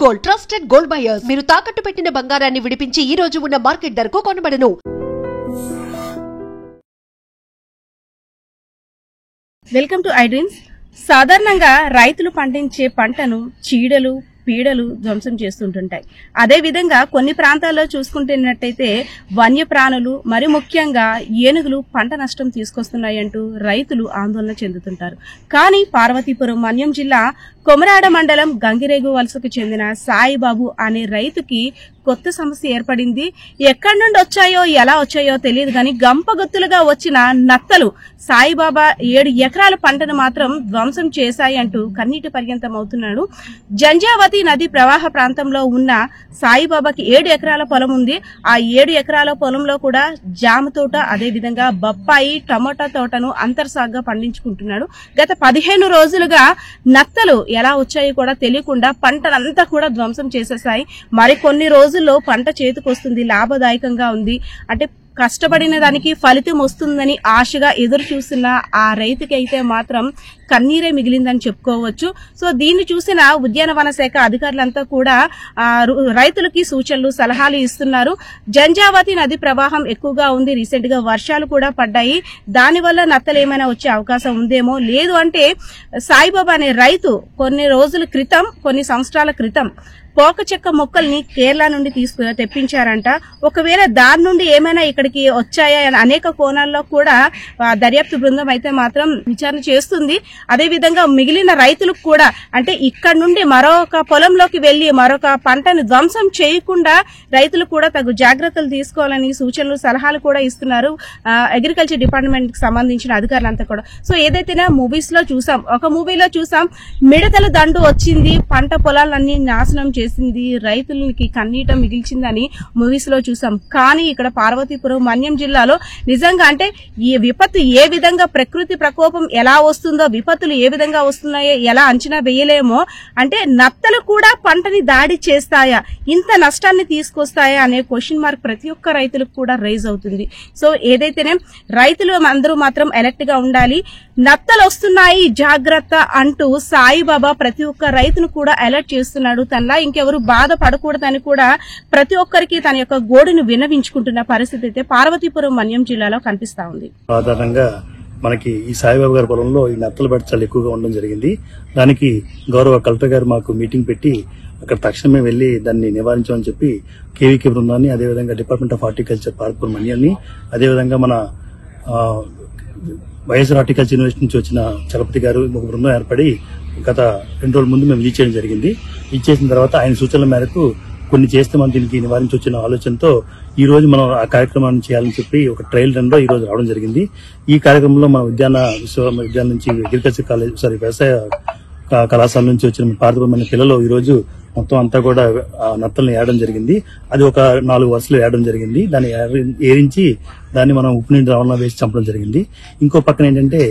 Gold, trusted gold buyers. మీరు తాకట్టు పెట్టిన బంగారాన్ని విడిపించి ఈ రోజు ఉన్న మార్కెట్ ధరకు కొనబడను. Welcome to iDreams. సాధారణంగా రైతులు పండించే పంటను చీడలు పీడలు ధ్వంసం చేస్తుంటుంటాయి. అదేవిధంగా కొన్ని ప్రాంతాల్లో చూసుకుంటున్నట్టయితే వన్యప్రాణులు మరి ముఖ్యంగా ఏనుగులు పంట నష్టం తీసుకొస్తున్నాయంటూ రైతులు ఆందోళన చెందుతుంటారు. కానీ పార్వతీపురం మన్యం జిల్లా కొమరాడ మండలం గంగిరేగు వలసకు చెందిన సాయిబాబు అనే రైతుకి కొత్త సమస్య ఏర్పడింది. ఎక్కడి నుండి వచ్చాయో ఎలా వచ్చాయో తెలియదు కానీ గంపగొత్తులుగా వచ్చిన నత్తలు సాయిబాబా 7 ఎకరాల పంటను మాత్రం ధ్వంసం చేశాయి అంటూ కన్నీటి పర్యంతం అవుతున్నాడు. జంజావతి నది ప్రవాహ ప్రాంతంలో ఉన్న సాయిబాబాకి 7 ఎకరాల పొలం ఉంది. ఆ 7 ఎకరాల పొలంలో కూడా జామ తోట, అదేవిధంగా బొప్పాయి, టమోటా తోటను అంతర్సాగ్గా పండించుకుంటున్నాడు. గత 15 రోజులుగా నత్తలు ఎలా వచ్చాయో కూడా తెలియకుండా పంటనంతా కూడా ధ్వంసం చేసేసాయి. మరికొన్ని రోజుల్లో పంట చేతికొస్తుంది, లాభదాయకంగా ఉంది. అంటే కష్టపడిన దానికి ఫలితం వస్తుందని ఆశగా ఎదురు చూస్తున్న ఆ రైతుకి అయితే మాత్రం కన్నీరే మిగిలిందని చెప్పుకోవచ్చు. సో దీన్ని చూసిన ఉద్యానవన శాఖ అధికారులంతా కూడా రైతులకి సూచనలు సలహాలు ఇస్తున్నారు. జంజావతి నది ప్రవాహం ఎక్కువగా ఉంది, రీసెంట్ గా వర్షాలు కూడా పడ్డాయి. దానివల్ల నత్తలు ఏమైనా వచ్చే అవకాశం ఉందేమో, లేదు అంటే సాయిబాబా అనే రైతు కొన్ని సంవత్సరాల క్రితం పోక చెక్క మొక్కల్ని కేరళ నుండి తెప్పించారంట. ఒకవేళ దాని నుండి ఏమైనా ఇక్కడికి వచ్చాయా అనేక కోణాల్లో కూడా దర్యాప్తు బృందం అయితే మాత్రం విచారణ చేస్తుంది. అదేవిధంగా మిగిలిన రైతులకు కూడా, అంటే ఇక్కడ నుండి మరొక పొలంలోకి వెళ్లి మరొక పంటను ధ్వంసం చేయకుండా రైతులు కూడా తగు జాగ్రత్తలు తీసుకోవాలని సూచనలు సలహాలు కూడా ఇస్తున్నారు అగ్రికల్చర్ డిపార్ట్మెంట్ కి సంబంధించిన అధికారులంతా కూడా. సో ఏదైతేనే ఒక మూవీలో చూసాం మిడతల దండు వచ్చింది, పంట పొలాలన్నీ నాశనం చేసింది, రైతులకి కన్నీట మిగిల్చిందని మూవీస్ లో చూసాం. కానీ ఇక్కడ పార్వతీపురం మన్యం జిల్లాలో నిజంగా అంటే ఈ విపత్తు ఏ విధంగా, ప్రకృతి ప్రకోపం ఎలా వస్తుందో, విపత్తులు ఏ విధంగా వస్తున్నాయో ఎలా అంచనా వేయలేమో, అంటే నత్తలు కూడా పంటని దాడి చేస్తాయా, ఇంత నష్టాన్ని తీసుకొస్తాయా అనే క్వశ్చన్ మార్క్ ప్రతి ఒక్క రైతులకు కూడా రైజ్ అవుతుంది. సో ఏదైతేనే రైతులు అందరూ మాత్రం అలర్ట్ గా ఉండాలి. నత్తలు వస్తున్నాయి జాగ్రత్త అంటూ సాయిబాబా ప్రతి ఒక్క రైతును కూడా అలర్ట్ చేస్తున్నాడు. తనలా ఇంకెవరు బాధపడకూడదని కూడా ప్రతి ఒక్కరికి తన యొక్క గోడును విన్నవించుకుంటున్న పరిస్థితి అయితే పార్వతీపురం మన్యం జిల్లాలో కనిపిస్తా ఉంది. సాధారణంగా మనకి ఈ సాయిబాబా గారి పొలంలో ఈ నత్తల బెట్ట చాలా ఎక్కువగా ఉండడం జరిగింది. దానికి గౌరవ కలెక్టర్ గారు మాకు మీటింగ్ పెట్టి అక్కడ తక్షణమే వెళ్లి దాన్ని నివారించామని చెప్పి కేవీకే బృందాన్ని, అదేవిధంగా డిపార్ట్మెంట్ ఆఫ్ హార్టికల్చర్ పార్వతీపురం మన్యాన్ని, అదేవిధంగా మన వైఎస్ఆర్ హార్టికల్చర్ యూనివర్సిటీ నుంచి వచ్చిన చలపతి గారు ఒక బృందం ఏర్పడి గత 2 రోజుల ముందు మేము విజిట్ చేయడం జరిగింది. ఇచ్చేసిన తర్వాత ఆయన సూచనల మేరకు కొన్ని చేస్తే మనం దీనికి నివారించొచ్చిన ఆలోచనతో ఈ రోజు మనం ఆ కార్యక్రమాన్ని చేయాలని చెప్పి ఒక ట్రయల్ రన్ లో ఈ రోజు రావడం జరిగింది. ఈ కార్యక్రమంలో మన విశ్వవిద్యాలయం నుంచి అగ్రికల్చర్ కాలేజ్ వ్యవసాయ కళాశాల నుంచి వచ్చిన పార్వతీపురం పిల్లలు ఈ రోజు మొత్తం అంతా కూడా నత్తలను ఏడడం జరిగింది. అది ఒక 4 వరుసలు ఏడడం జరిగింది. దాన్ని ఏరించి దాన్ని మనం ఉప్పు నీటి ద్రావణంలో వేసి చంపడం జరిగింది. ఇంకో పక్కన ఏంటంటే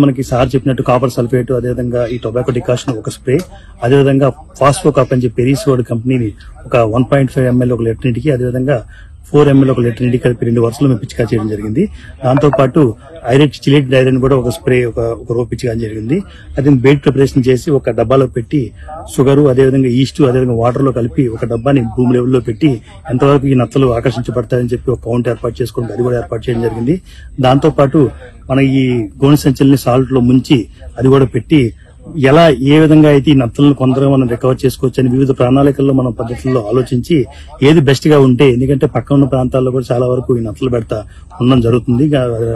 మనకి సార్ చెప్పినట్టు కాపర్ సల్ఫేట్, అదేవిధంగా ఈ టొబాకో డికాషన్ ఒక స్ప్రే, అదేవిధంగా ఫాస్ఫోకాప్ అని చెప్పి పెరీసోడ్ కంపెనీని ఒక 1.5 ml ఒక లీటర్ నీటికి, అదేవిధంగా 4 ml ఒక లీటర్ నీటికి కలిపి 2 వరుసలు మేము పిచికా చేయడం జరిగింది. దాంతో పాటు ఐరెట్ చిలేట్ డైరెన్ కూడా ఒక స్ప్రే ఒక రో పిచికా జరిగింది. అది బెయిట్ ప్రిపరేషన్ చేసి ఒక డబ్బాలో పెట్టి షుగర్, అదేవిధంగా ఈస్ట్, అదేవిధంగా వాటర్ లో కలిపి ఒక డబ్బాని భూమి లెవెల్లో పెట్టి ఎంతవరకు ఈ నత్తలు ఆకర్షించబడతాయని చెప్పి ఒక కౌంట్ ఏర్పాటు చేసుకుంటే అది కూడా ఏర్పాటు చేయడం జరిగింది. దాంతో పాటు మన ఈ గోనె సంచుల్ని సాల్ట్ లో ముంచి అది కూడా పెట్టి ఏ విధంగా అయితే ఈ నత్తలను కొందరు మనం రికవర్ చేసుకోవచ్చు అని వివిధ ప్రణాళికల్లో మనం పద్ధతుల్లో ఆలోచించి ఏది బెస్ట్ గా ఉంటే, ఎందుకంటే పక్కన ఉన్న ప్రాంతాల్లో కూడా చాలా వరకు ఈ నత్తలు బెడత ఉండడం జరుగుతుంది,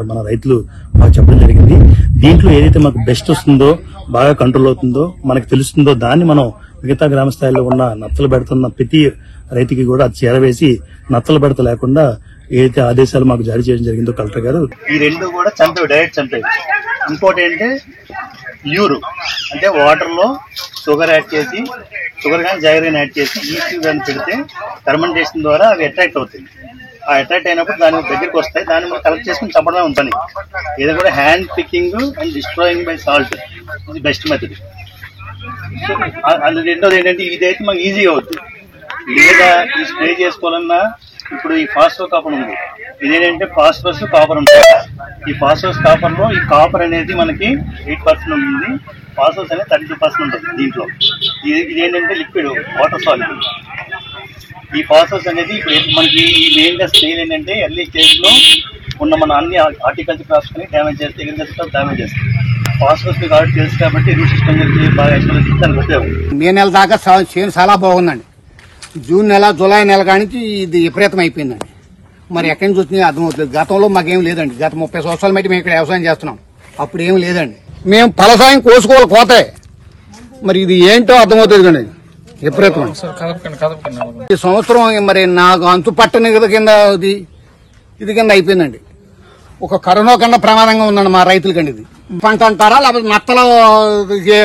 మన రైతులు మాకు చెప్పడం జరిగింది. దీంట్లో ఏదైతే మాకు బెస్ట్ వస్తుందో, బాగా కంట్రోల్ అవుతుందో, మనకు తెలుస్తుందో దాన్ని మనం మిగతా గ్రామ స్థాయిలో ఉన్న నత్తలు బెడుతున్న ప్రతి రైతుకి కూడా అది చేరవేసి నత్తలు బెడత లేకుండా ఏదైతే ఆదేశాలు మాకు జారీ చేయడం జరిగిందో కలెక్టర్ గారు, ఈ 2 కూడా డైరెక్ట్ చంపేవి. ఇంకోటి ఏంటంటే యూరు, అంటే వాటర్ లో షుగర్ కానీ జాగరీన్ యాడ్ చేసి ఈస్ట్ కానీ పెడితే ఫెర్మెంటేషన్ ద్వారా అవి అట్రాక్ట్ అవుతాయి. ఆ అట్రాక్ట్ అయినప్పుడు దాని దగ్గరికి వస్తాయి, దాన్ని మనం కలెక్ట్ చేసుకుని చంపడమే ఉంటుంది. ఇది కూడా hand picking and destroying by salt ఇది బెస్ట్ మెథడ్. అది రెండోది ఏంటంటే ఇదైతే మాకు ఈజీగా అవుతుంది. లేదా ఈ స్ప్రే చేసుకోవాలన్నా ఇప్పుడు ఈ ఫాస్ఫోకాప్ ఉంది, ఇదేంటంటే ఫాస్ఫరస్ కాపర్ ఉంటుంది. ఈ ఫాస్ఫరస్ కాపర్ లో ఈ కాపర్ అనేది మనకి 8% ఉంటుంది, ఫాస్ఫరస్ అనేది 32% ఉంటుంది దీంట్లో. ఇదేంటంటే లిక్విడ్, వాటర్ సాల్యుబుల్. ఈ ఫాస్ఫరస్ అనేది ఇప్పుడు మనకి మెయిన్ గా స్టేజ్ ఏంటంటే ఎర్లీ స్టేజ్ లో ఉన్న మన అన్ని హార్టికల్చర్ క్రాప్స్ ని డ్యామేజ్ చేస్తే, అగ్రికల్చర్ క్రాప్స్ డ్యామేజ్ చేస్తాయి. ఫాస్ఫరస్ మీకు ఆల్రెడీ తెలుసు కాబట్టి రూట్ సిస్టమ్ గురించి బాగా ఎక్స్ప్లెయిన్ చేస్తే దానికి ఉపయోగం. మే నెల దాకా చేను చాలా బాగుందండి. జూన్ నెల, జూలై నెల కానించి ఇది విపరీతం అయిపోయిందండి. మరి ఎక్కడి నుంచి వచ్చినాయి అర్థమవుతుంది. గతంలో మాకేం లేదండి. గత 30 సంవత్సరాల బట్టి మేము ఇక్కడ వ్యవసాయం చేస్తున్నాం. అప్పుడు ఏం లేదండి. మేము ఫలసాయం కోసుకోవాలి కోతే, మరి ఇది ఏంటో అర్థమవుతుంది కండి. విపరీతం ఈ సంవత్సరం మరి నాకు అంతు పట్టని కింద ఇది కింద అయిపోయిందండి. ఒక కరోనా కన్నా ప్రమాదంగా ఉందండి మా రైతులకండి. ఇది పంట అంటారా లేకపోతే నత్తలు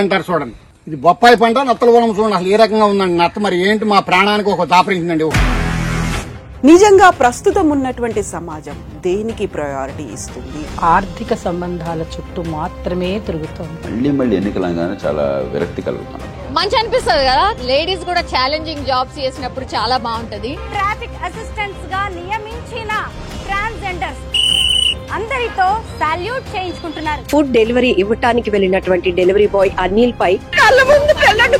అంటారు చూడండి. ఇది బొప్పాయి పంట, నత్తల పొలం చూడండి అసలు ఏ రకంగా ఉందండి. నత్త మరి ఏంటి మా ప్రాణానికి ఒక దాపరించిందండి. నిజంగా ప్రస్తుతం ఉన్నటువంటి సమాజం దేనికి ప్రయారిటీ ఇస్తుంది? ఆర్థిక సంబంధాల చుట్టూ మాత్రమే తిరుగుతోంది. మళ్ళీ ఎన్నికలంగానే చాలా విరక్తి కలుగుతాను. మంచి అనిపిస్తుంది కదా, లేడీస్ కూడా ఛాలెంజింగ్ జాబ్స్ చేసినప్పుడు చాలా బాగుంటది. ట్రాఫిక్ అసిస్టెంట్స్ గా నియమించిన ట్రాన్స్జెండర్స్ అందరితో సాల్యూట్ చేయించుకుంటున్నారు. ఫుడ్ డెలివరీ ఇవ్వటానికి వెళ్ళినటువంటి డెలివరీ బాయ్ అనిల్ పై కళ్ళ ముందు పెళ్ళండి